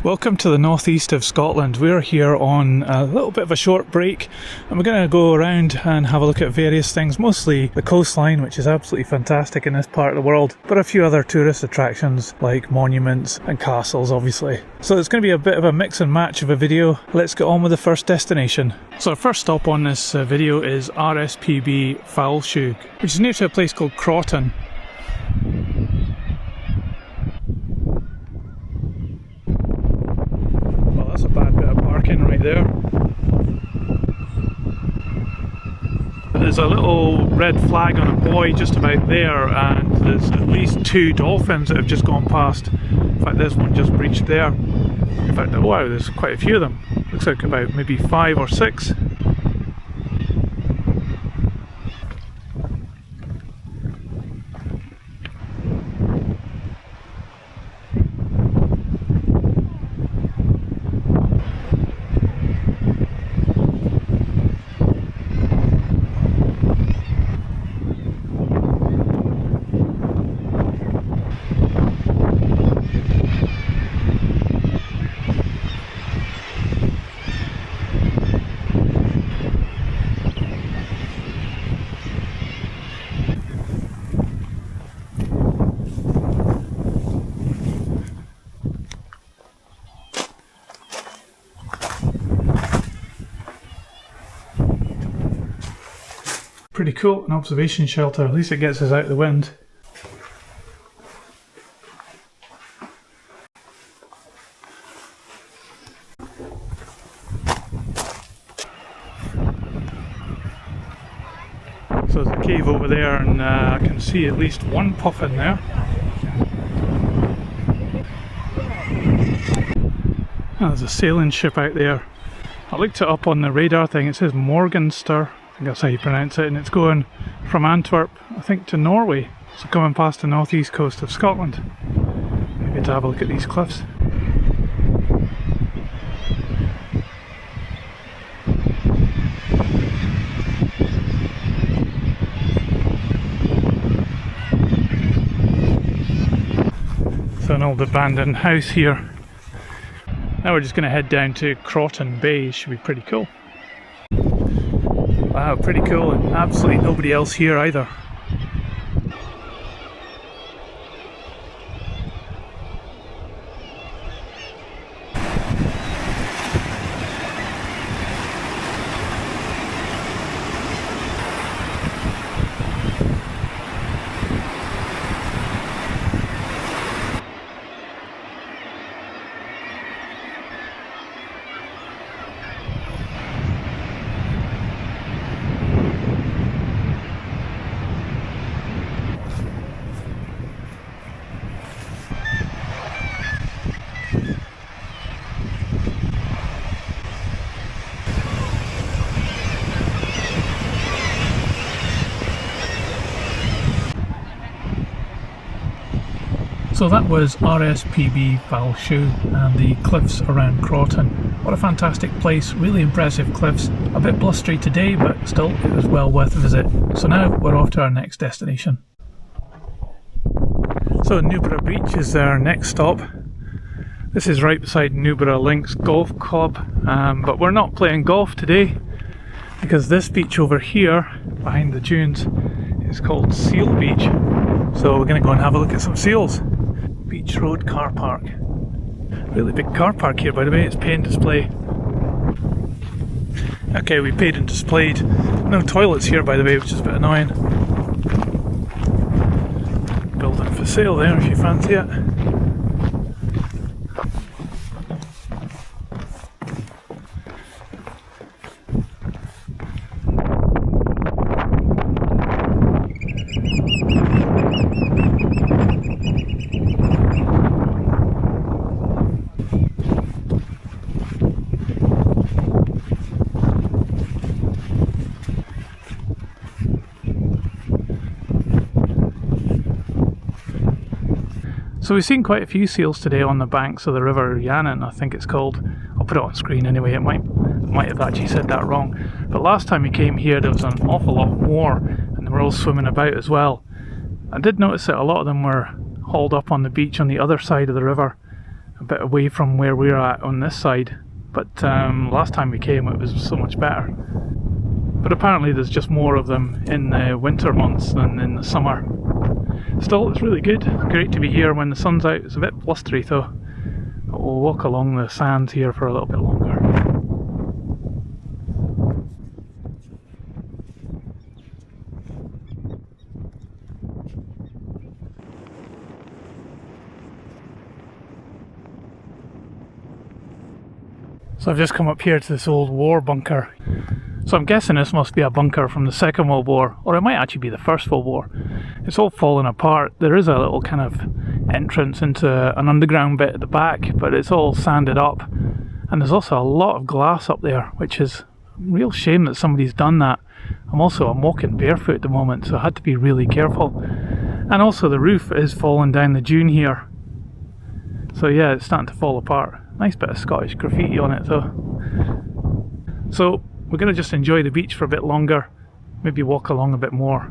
Welcome to the northeast of Scotland. We're here on a little bit of a short break and we're going to go around and have a look at various things, mostly the coastline, which is absolutely fantastic in this part of the world, but a few other tourist attractions like monuments and castles obviously. So it's going to be a bit of a mix and match of a video. Let's get on with the first destination. So our first stop on this video is RSPB Fowlsheugh, which is near to a place called Crawton. That's a bad bit of parking right there. There's a little red flag on a buoy just about there, and there's at least 2 dolphins that have just gone past. In fact, this one just breached there. In fact, wow, there's quite a few of them. Looks like about maybe 5 or 6. Pretty cool, an observation shelter, at least it gets us out of the wind. So there's a cave over there and I can see at least one puffin there. Oh, there's a sailing ship out there. I looked it up on the radar thing, it says Morgenster. I think that's how you pronounce it, and it's going from Antwerp, I think, to Norway. So coming past the northeast coast of Scotland. Maybe to have a look at these cliffs. So an old abandoned house here. Now we're just going to head down to Crawton Bay, should be pretty cool. Wow, pretty cool, and absolutely nobody else here either. So that was RSPB Fowlsheugh and the cliffs around Crawton. What a fantastic place, really impressive cliffs. A bit blustery today, but still it was well worth a visit. So now we're off to our next destination. So Newburgh Beach is our next stop. This is right beside Newburgh Links Golf Club, but we're not playing golf today because this beach over here behind the dunes is called Seal Beach. So we're going to go and have a look at some seals. Beach Road car park. Really big car park here, by the way. It's pay and display. Okay, we paid and displayed. No toilets here, by the way, which is a bit annoying. Building for sale there if you fancy it. So we've seen quite a few seals today on the banks of the River Yannon, I think it's called. I'll put it on screen anyway, I might have actually said that wrong. But last time we came here there was an awful lot more, and they were all swimming about as well. I did notice that a lot of them were hauled up on the beach on the other side of the river, a bit away from where we're at on this side, but last time we came it was so much better. But apparently there's just more of them in the winter months than in the summer. Still, it's really good. Great to be here when the sun's out. It's a bit blustery though. But we'll walk along the sands here for a little bit longer. So I've just come up here to this old war bunker. So I'm guessing this must be a bunker from the Second World War, or it might actually be the First World War. It's all fallen apart. There is a little kind of entrance into an underground bit at the back, but it's all sanded up. And there's also a lot of glass up there, which is a real shame that somebody's done that. I'm walking barefoot at the moment, so I had to be really careful. And also the roof is falling down the dune here. So yeah, it's starting to fall apart. Nice bit of Scottish graffiti on it though. So we're going to just enjoy the beach for a bit longer, maybe walk along a bit more.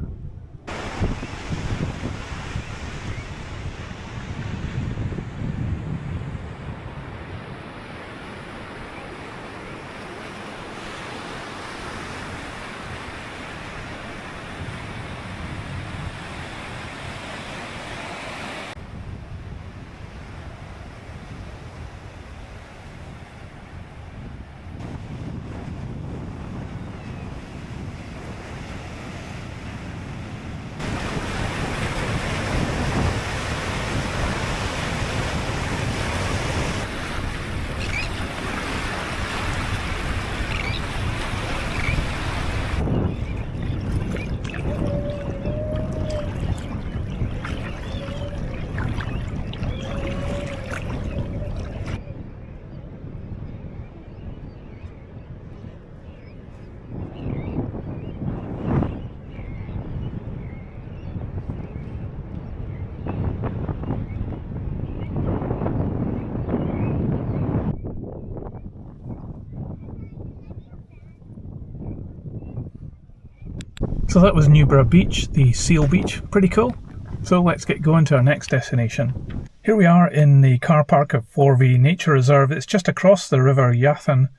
So that was Newburgh Beach, the Seal Beach. Pretty cool. So let's get going to our next destination. Here we are in the car park of Forvie Nature Reserve. It's just across the River Yathan,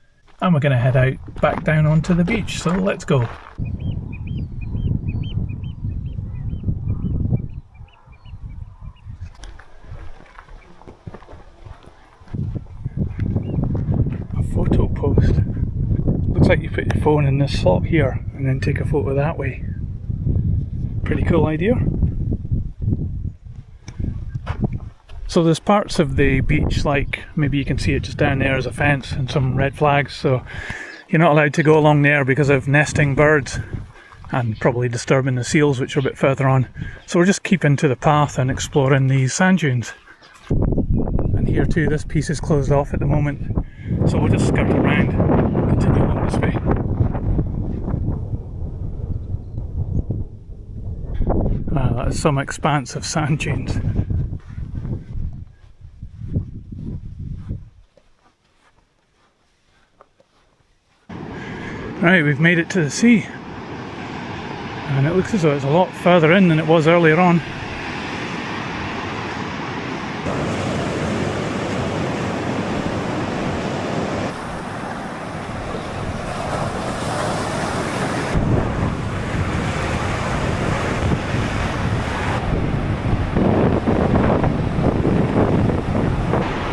and we're going to head out back down onto the beach. So let's go. A photo post. Looks like you put your phone in this slot here and then take a photo that way. Pretty cool idea. So there's parts of the beach, like maybe you can see it just down there as a fence and some red flags, so you're not allowed to go along there because of nesting birds and probably disturbing the seals, which are a bit further on. So we're just keeping to the path and exploring these sand dunes. And here too, this piece is closed off at the moment, so we'll just skirt around and continue along this way. That is some expanse of sand dunes. Right, we've made it to the sea, and it looks as though it's a lot further in than it was earlier on.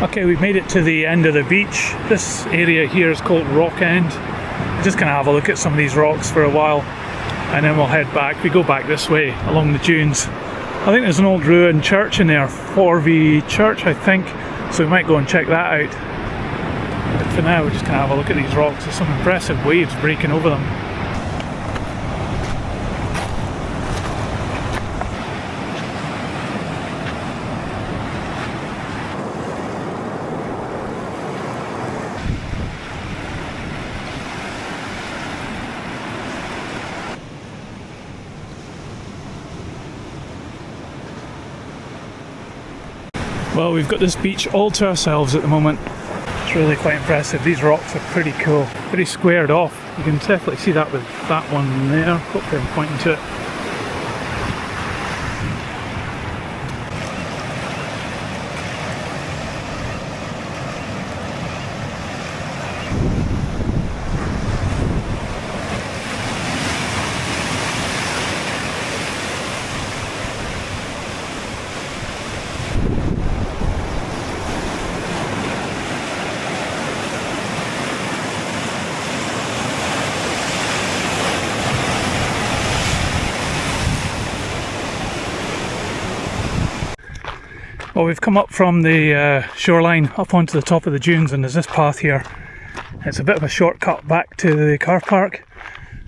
Okay, we've made it to the end of the beach. This area here is called Rock End. We're just going to have a look at some of these rocks for a while, and then we'll head back. We go back this way along the dunes. I think there's an old ruined church in there, Forvie Church I think, so we might go and check that out. But for now we're just going to have a look at these rocks. There's some impressive waves breaking over them. Well, we've got this beach all to ourselves at the moment. It's really quite impressive. These rocks are pretty cool, pretty squared off. You can definitely see that with that one there. Hopefully I'm pointing to it. Well, we've come up from the shoreline up onto the top of the dunes, and there's this path here. It's a bit of a shortcut back to the car park,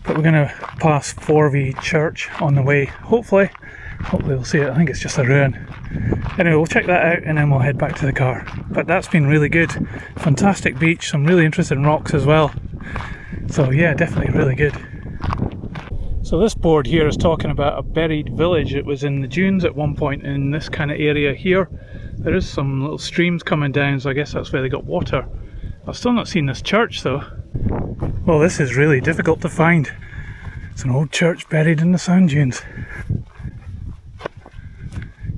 but we're going to pass Forvie Church on the way. Hopefully we'll see it. I think it's just a ruin. Anyway, we'll check that out and then we'll head back to the car. But that's been really good. Fantastic beach, some really interesting rocks as well. So yeah, definitely really good. So this board here is talking about a buried village. It was in the dunes at one point in this kind of area here. There is some little streams coming down, so I guess that's where they got water. I've still not seen this church though. Well, this is really difficult to find. It's an old church buried in the sand dunes.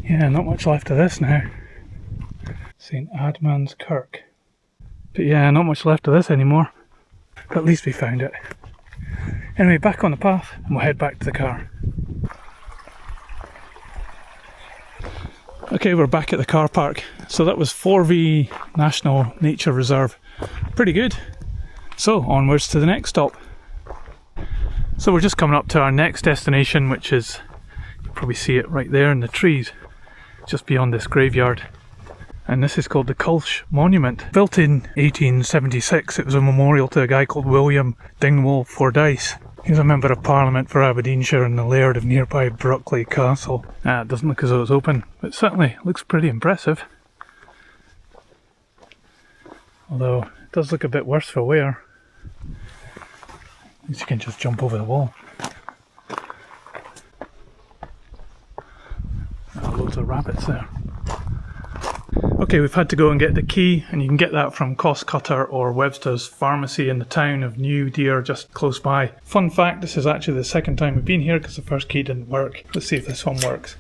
Yeah, not much left of this now. St. Adman's Kirk. But yeah, not much left of this anymore. But at least we found it. Anyway, back on the path and we'll head back to the car. Okay, we're back at the car park. So that was Forvie National Nature Reserve. Pretty good. So onwards to the next stop. So we're just coming up to our next destination, which is, you can probably see it right there in the trees, just beyond this graveyard. And this is called the Culsh Monument. Built in 1876, it was a memorial to a guy called William Dingwall Fordyce. He's a member of Parliament for Aberdeenshire and the Laird of nearby Pitsligo Castle. It doesn't look as though it's open, but it certainly looks pretty impressive. Although, it does look a bit worse for wear. At least you can just jump over the wall. Loads of rabbits there. Okay, we've had to go and get the key, and you can get that from Costcutter or Webster's Pharmacy in the town of New Deer, just close by. Fun fact, this is actually the second time we've been here because the first key didn't work. Let's see if this one works.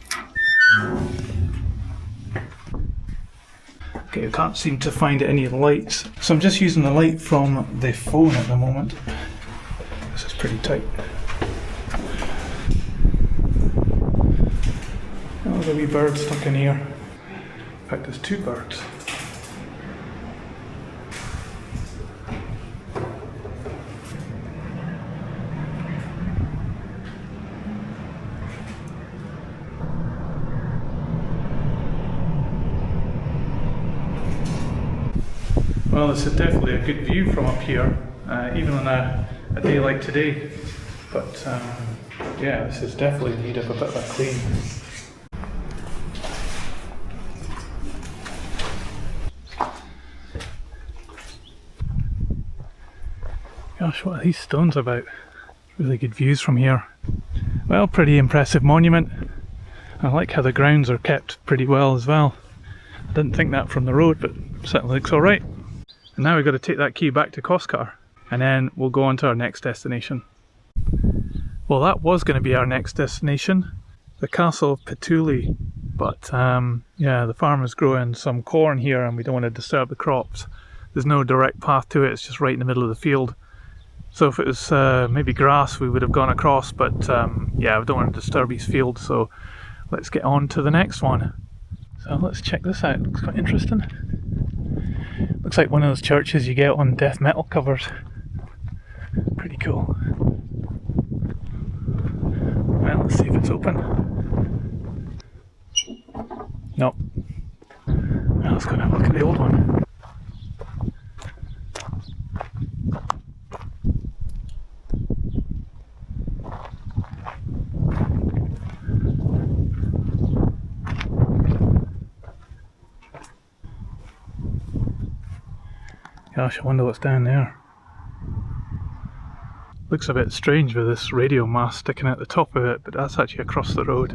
Okay, we can't seem to find any lights, so I'm just using the light from the phone at the moment. This is pretty tight. Oh, there's a wee bird stuck in here. In fact, there's two birds. Well, this is definitely a good view from up here, even on a day like today. But yeah, this is definitely in need of a bit of a clean. Gosh, what are these stones about? Really good views from here. Well, pretty impressive monument. I like how the grounds are kept pretty well as well. I didn't think that from the road, but certainly looks alright. And now we've got to take that key back to Costcutter, and then we'll go on to our next destination. Well, that was going to be our next destination, the Castle of Pittulie. But yeah, the farmer's growing some corn here and we don't want to disturb the crops. There's no direct path to it, it's just right in the middle of the field. So if it was maybe grass, we would have gone across, but yeah, we don't want to disturb his field, so let's get on to the next one. So let's check this out, looks quite interesting. Looks like one of those churches you get on death metal covers. Pretty cool. Well, let's see if it's open. Nope. Well, let's go and have a look at the old one. Gosh, I wonder what's down there. Looks a bit strange with this radio mast sticking out the top of it, but that's actually across the road.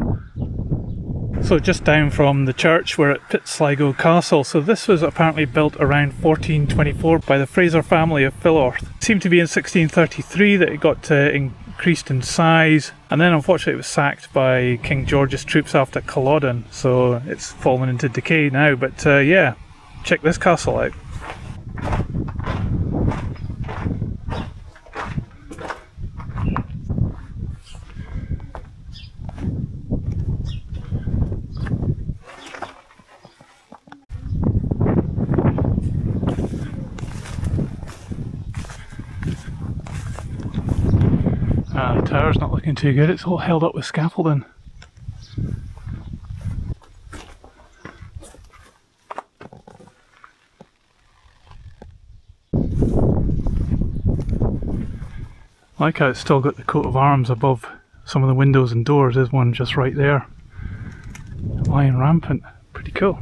So just down from the church, we're at Pitsligo Castle. So this was apparently built around 1424 by the Fraser family of Philorth. It seemed to be in 1633 that it got increased in size, and then unfortunately it was sacked by King George's troops after Culloden, so it's fallen into decay now. But yeah, check this castle out. The tower's not looking too good, it's all held up with scaffolding. I like how it's still got the coat of arms above some of the windows and doors. There's one just right there, lying rampant. Pretty cool.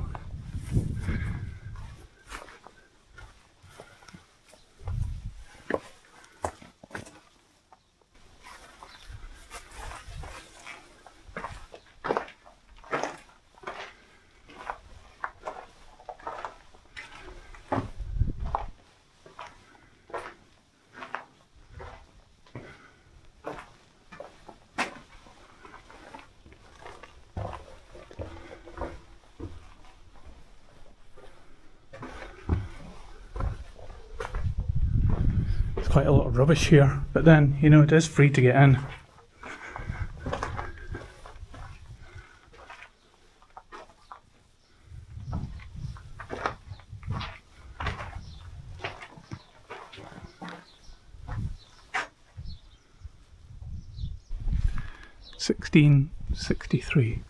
Quite a lot of rubbish here, but then, you know, it is free to get in. $16.63.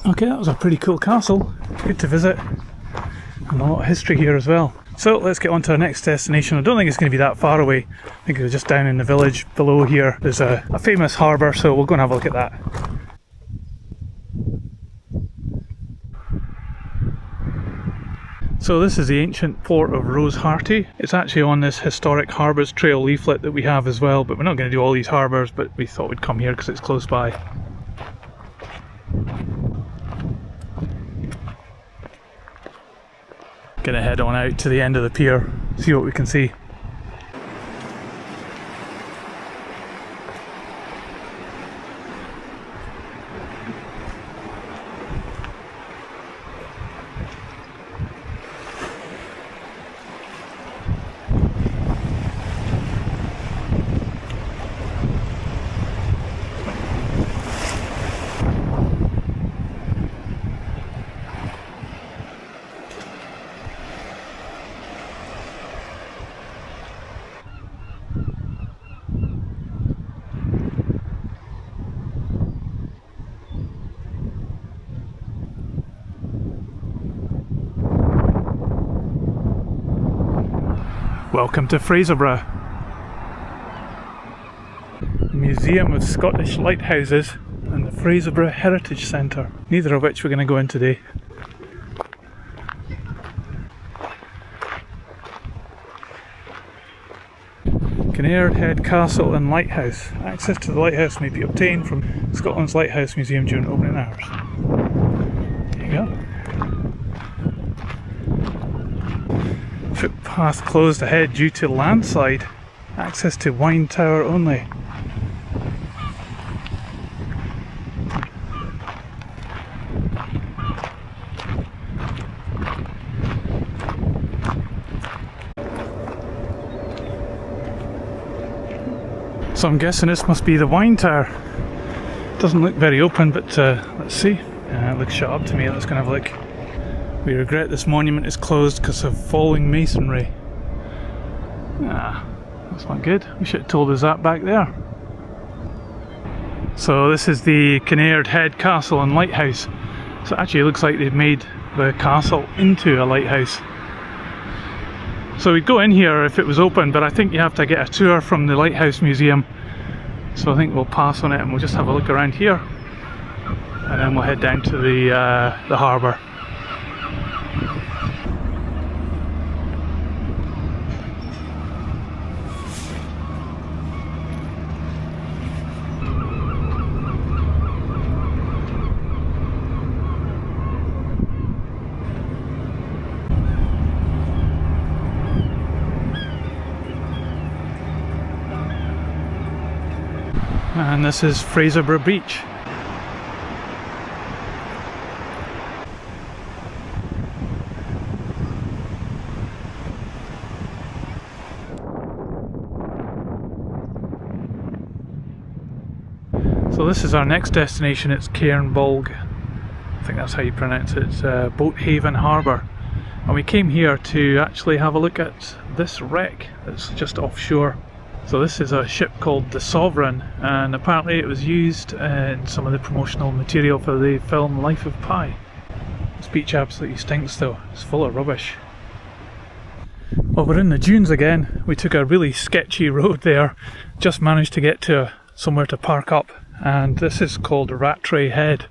Okay, that was a pretty cool castle. Good to visit. And a lot of history here as well. So let's get on to our next destination. I don't think it's going to be that far away. I think it's just down in the village below here. There's a famous harbour, so we'll go and have a look at that. So this is the ancient port of Rosehearty. It's actually on this historic harbours trail leaflet that we have as well, but we're not going to do all these harbours, but we thought we'd come here because it's close by. Gonna head on out to the end of the pier, see what we can see. Welcome to Fraserburgh, the Museum of Scottish Lighthouses and the Fraserburgh Heritage Centre, neither of which we're going to go in today. Kinnaird Head Castle and Lighthouse. Access to the lighthouse may be obtained from Scotland's Lighthouse Museum during opening hours. There you go. Footpath closed ahead due to landslide. Access to Wine Tower only. So I'm guessing this must be the Wine Tower. Doesn't look very open, but let's see. It looks shut up to me. Let's go and have a look. We regret this monument is closed because of falling masonry. Ah, that's not good. We should have told us that back there. So this is the Kinnaird Head Castle and Lighthouse. So actually it looks like they've made the castle into a lighthouse. So we'd go in here if it was open, but I think you have to get a tour from the Lighthouse Museum. So I think we'll pass on it and we'll just have a look around here. And then we'll head down to the harbour. and this is Fraserburgh Beach. So this is our next destination. It's Cairnbulg, I think that's how you pronounce it. It's Stonehaven Harbour, and we came here to actually have a look at this wreck that's just offshore. So this is a ship called the Sovereign, and apparently it was used in some of the promotional material for the film Life of Pi. This beach absolutely stinks though, it's full of rubbish. Well, we're in the dunes again. We took a really sketchy road there, just managed to get to somewhere to park up, and this is called Rattray Head,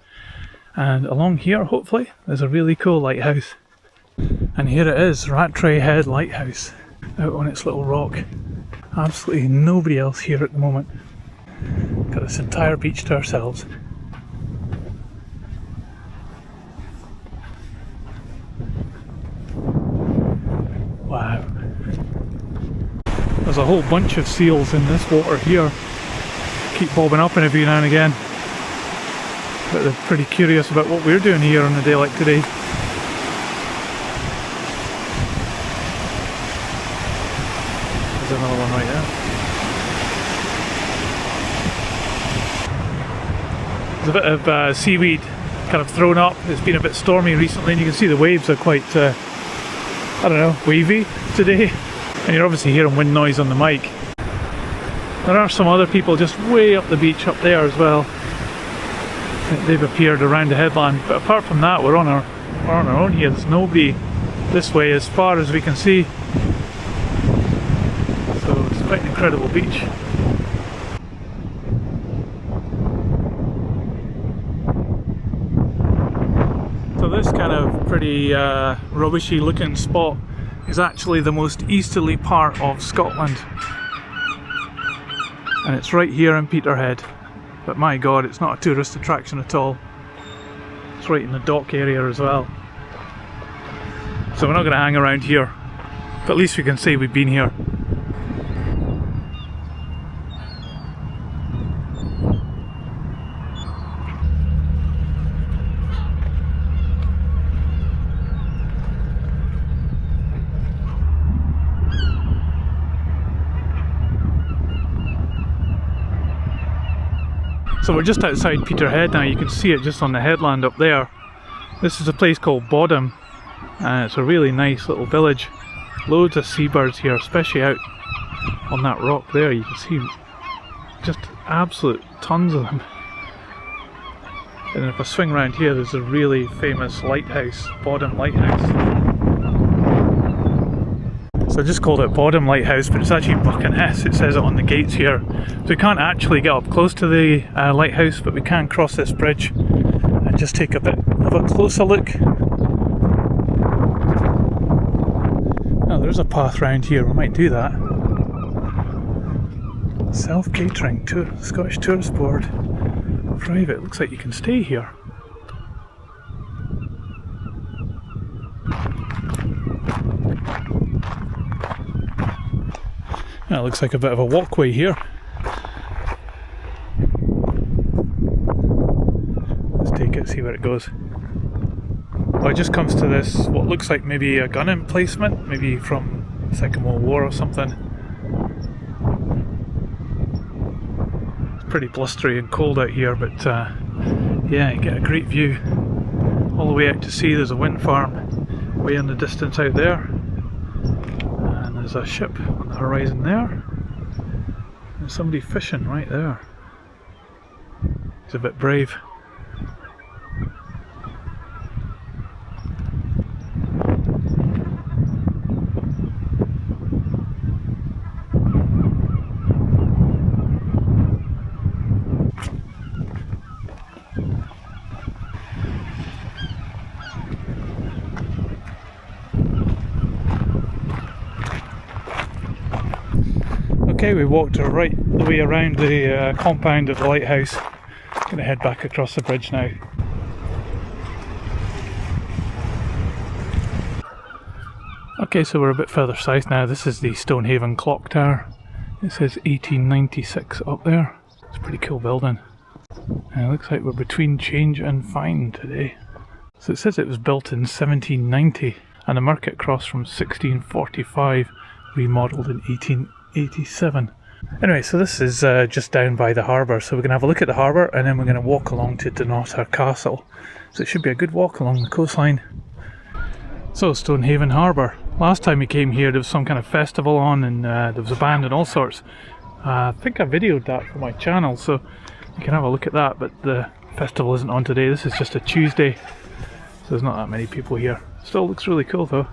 and along here hopefully there's a really cool lighthouse. And here it is, Rattray Head Lighthouse, out on its little rock. Absolutely nobody else here at the moment. Got this entire beach to ourselves. Wow. There's a whole bunch of seals in this water here. Keep bobbing up every now and again. But they're pretty curious about what we're doing here on a day like today. There's another one right there. There's a bit of seaweed kind of thrown up. It's been a bit stormy recently, and you can see the waves are quite, I don't know, wavy today. And you're obviously hearing wind noise on the mic. There are some other people just way up the beach up there as well. They've appeared around the headland, but apart from that we're on our own here. There's nobody this way as far as we can see. So it's quite an incredible beach. So this kind of pretty rubbishy looking spot is actually the most easterly part of Scotland. And it's right here in Peterhead. But my god, it's not a tourist attraction at all. It's right in the dock area as well. So we're not going to hang around here. But at least we can say we've been here. So we're just outside Peterhead now. You can see it just on the headland up there. This is a place called Boddam, and it's a really nice little village. Loads of seabirds here, especially out on that rock there. You can see just absolute tons of them. And if I swing around here, there's a really famous lighthouse, Boddam Lighthouse. So I just called it Boddam Lighthouse, but it's actually Buchan. It says it on the gates here. So we can't actually get up close to the lighthouse, but we can cross this bridge and just take a bit of a closer look. Oh, there's a path round here, we might do that. Self-catering, Scottish Tourist Board. Private, looks like you can stay here. That looks like a bit of a walkway here. Let's take it, see where it goes. Well, it just comes to this, what looks like maybe a gun emplacement, maybe from the Second World War or something. It's pretty blustery and cold out here, but yeah, you get a great view. All the way out to sea. There's a wind farm way in the distance out there. There's a ship on the horizon there. There's somebody fishing right there. He's a bit brave. Okay, we walked right the way around the compound of the lighthouse. Going to head back across the bridge now. Okay, so we're a bit further south now. This is the Stonehaven clock tower. It says 1896 up there. It's a pretty cool building. And it looks like we're between change and find today. So it says it was built in 1790 and the market cross from 1645, remodelled in 1887. Anyway, so this is just down by the harbour, so we're going to have a look at the harbour and then we're going to walk along to Dunnottar Castle. So it should be a good walk along the coastline. So Stonehaven Harbour. Last time we came here there was some kind of festival on and there was a band and all sorts. I think I videoed that for my channel, so you can have a look at that, but the festival isn't on today. This is just a Tuesday, so there's not that many people here. Still looks really cool though.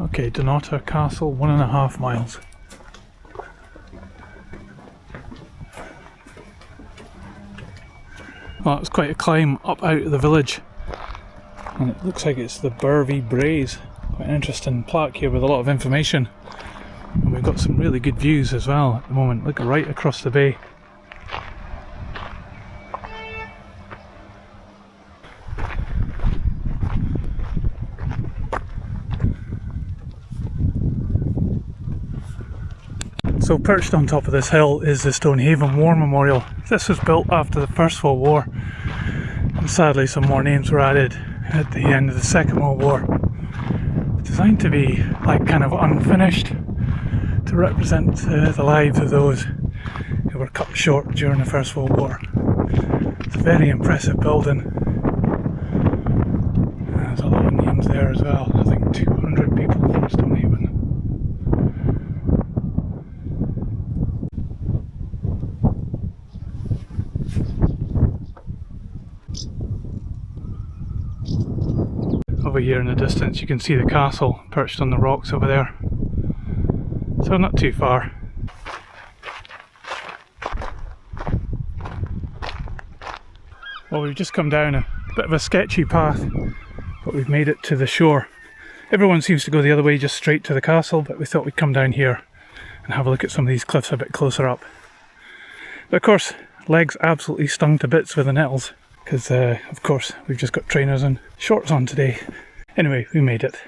Okay, Dunnottar Castle, 1.5 miles. Well, it's quite a climb up out of the village, and it looks like it's the Forvie Braes. Quite an interesting plaque here with a lot of information, and we've got some really good views as well at the moment. Look right across the bay. So perched on top of this hill is the Stonehaven War Memorial. This was built after the First World War, and sadly some more names were added at the end of the Second World War. It's designed to be like kind of unfinished, to represent the lives of those who were cut short during the First World War. It's a very impressive building. There's a lot of names there as well. I think 200 people from Stonehaven. Over here in the distance you can see the castle perched on the rocks over there, so not too far. Well, we've just come down a bit of a sketchy path, but we've made it to the shore. Everyone seems to go the other way, just straight to the castle, but we thought we'd come down here and have a look at some of these cliffs a bit closer up. But of course, legs absolutely stung to bits with the nettles, because of course we've just got trainers and shorts on today. Anyway, we made it.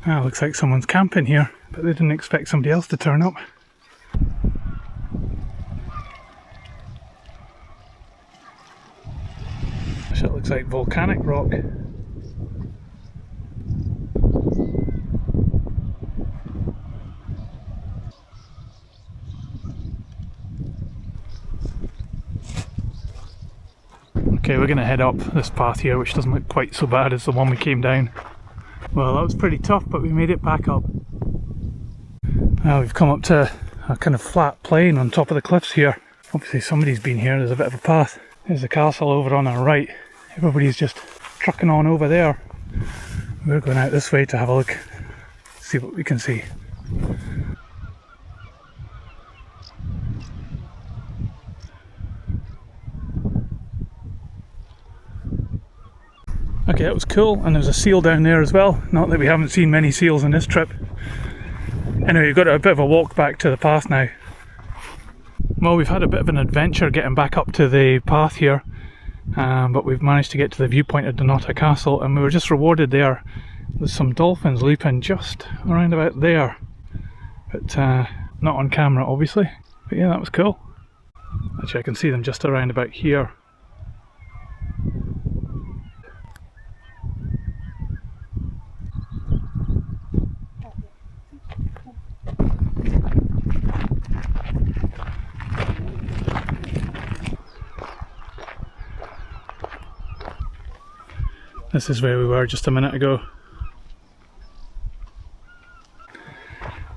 Ah, looks like someone's camping here, but they didn't expect somebody else to turn up. It looks like volcanic rock. Okay, we're going to head up this path here, which doesn't look quite so bad as the one we came down. Well, that was pretty tough, but we made it back up. Now we've come up to a kind of flat plain on top of the cliffs here. Obviously somebody's been here, there's a bit of a path. There's the castle over on our right. Everybody's just trucking on over there. We're going out this way to have a look, see what we can see. Okay, that was cool, and there's a seal down there as well. Not that we haven't seen many seals on this trip. Anyway, we've got a bit of a walk back to the path now. Well, we've had a bit of an adventure getting back up to the path here. But we've managed to get to the viewpoint of Dunnottar Castle, and we were just rewarded there with some dolphins leaping just around about there, but not on camera obviously. But yeah, that was cool. Actually I can see them just around about here. This is where we were just a minute ago.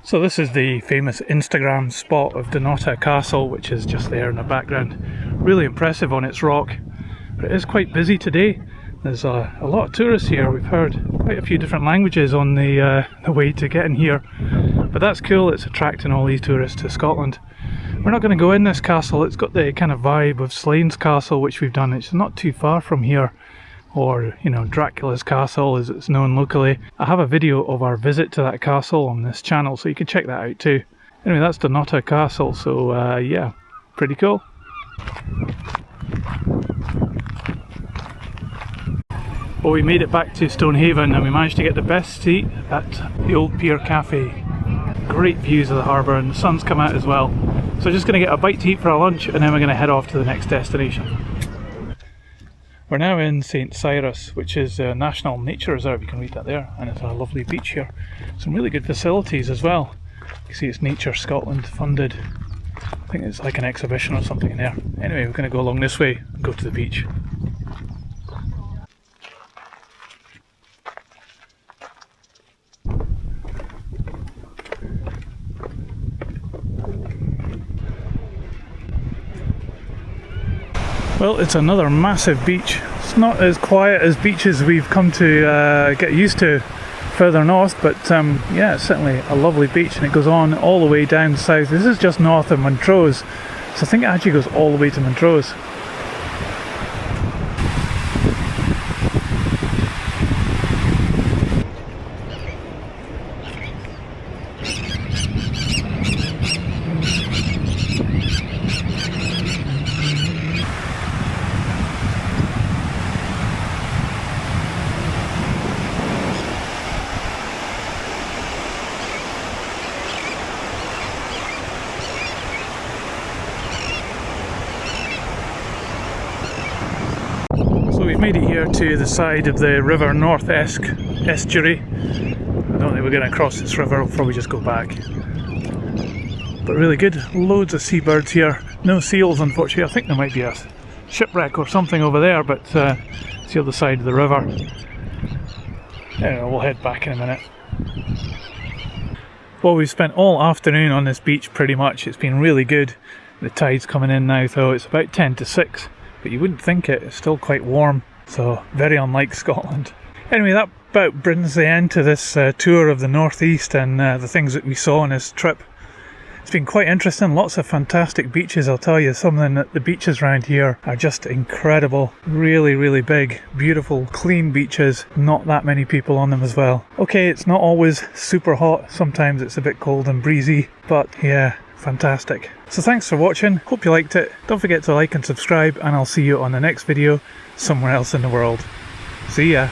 So this is the famous Instagram spot of Dunnottar Castle, which is just there in the background. Really impressive on its rock, but it is quite busy today. There's a lot of tourists here. We've heard quite a few different languages on the way to getting here, but that's cool. It's attracting all these tourists to Scotland. We're not going to go in this castle. It's got the kind of vibe of Slane's castle, which we've done. It's not too far from here, or you know, Dracula's castle as it's known locally. I have a video of our visit to that castle on this channel, so you can check that out too. Anyway, that's Dunnottar Castle, so yeah, pretty cool. Well, we made it back to Stonehaven and we managed to get the best seat at the Old Pier Cafe. Great views of the harbour, and the sun's come out as well. So just going to get a bite to eat for our lunch, and then we're going to head off to the next destination. We're now in St. Cyrus, which is a national nature reserve. You can read that there, and it's a lovely beach here. Some really good facilities as well. You can see it's Nature Scotland funded. I think it's like an exhibition or something in there. Anyway, we're going to go along this way and go to the beach. Well, it's another massive beach. It's not as quiet as beaches we've come to get used to further north, but yeah, it's certainly a lovely beach, and it goes on all the way down south. This is just north of Montrose, so I think it actually goes all the way to Montrose. We've made it here to the side of the River North estuary. I don't think we're going to cross this river, we'll probably just go back. But really good, loads of seabirds here. No seals unfortunately. I think there might be a shipwreck or something over there, but it's the other side of the river. Anyway, we'll head back in a minute. Well, we've spent all afternoon on this beach pretty much. It's been really good. The tide's coming in now though, it's about 10 to 6. But you wouldn't think it, it's still quite warm, so very unlike Scotland. Anyway, that about brings the end to this tour of the northeast and the things that we saw on this trip. It's been quite interesting, lots of fantastic beaches, I'll tell you. Some of the beaches around here are just incredible. Really, really big, beautiful, clean beaches, not that many people on them as well. Okay, it's not always super hot, sometimes it's a bit cold and breezy, but yeah, fantastic. So thanks for watching, hope you liked it. Don't forget to like and subscribe, and I'll see you on the next video somewhere else in the world. See ya!